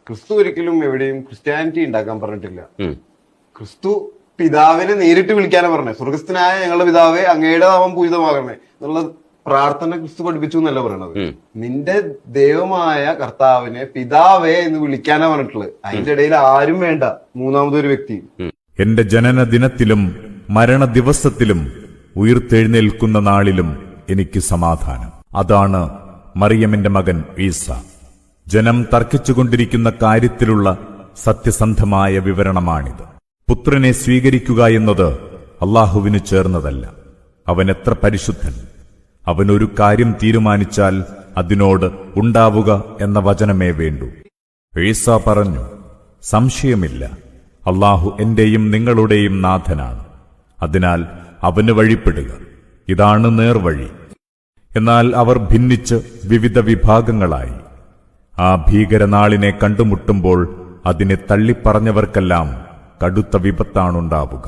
ക്രിസ്തു ഒരിക്കലും എവിടെയും ക്രിസ്ത്യാനിറ്റി ഉണ്ടാക്കാൻ പറഞ്ഞിട്ടില്ല. ക്രിസ്തു പിതാവിനെ നേരിട്ട് വിളിക്കാനാ പറഞ്ഞത്. സ്വർഗസ്ഥനായ ഞങ്ങളുടെ പിതാവേ അങ്ങയുടെ നാമം പൂജിതമാകണേ എന്നുള്ള പ്രാർത്ഥന ക്രിസ്തു പഠിപ്പിച്ചു എന്നല്ല പറയണത്. നിന്റെ ദൈവമായ കർത്താവിനെ പിതാവേ എന്ന് വിളിക്കാനാ പറഞ്ഞിട്ടുള്ളത്. അതിന്റെ ഇടയിൽ ആരും വേണ്ട, മൂന്നാമതൊരു വ്യക്തി. എന്റെ ജനന ദിനത്തിലും മരണ ദിവസത്തിലും ഉയിർത്തെഴുന്നേൽക്കുന്ന നാളിലും എനിക്ക് സമാധാനം. അതാണ് മറിയമിന്റെ മകൻ ഈസ. ജനം തർക്കിച്ചുകൊണ്ടിരിക്കുന്ന കാര്യത്തിലുള്ള സത്യസന്ധമായ വിവരണമാണിത്. പുത്രനെ സ്വീകരിക്കുക എന്നത് അള്ളാഹുവിന് ചേർന്നതല്ല. അവൻ എത്ര പരിശുദ്ധൻ! അവനൊരു കാര്യം തീരുമാനിച്ചാൽ അതിനോട് ഉണ്ടാവുക എന്ന വചനമേ വേണ്ടൂ. ഈസ പറഞ്ഞു, സംശയമില്ല, അള്ളാഹു എന്റെയും നിങ്ങളുടെയും നാഥനാണ്. അതിനാൽ അവന് വഴിപ്പെടുക. ഇതാണ് നേർവഴി. എന്നാൽ അവർ ഭിന്നിച്ച് വിവിധ വിഭാഗങ്ങളായി. ആ ഭീകരനാളിനെ കണ്ടുമുട്ടുമ്പോൾ അതിനെ തള്ളിപ്പറഞ്ഞവർക്കെല്ലാം കടുത്ത വിപത്താണുണ്ടാവുക.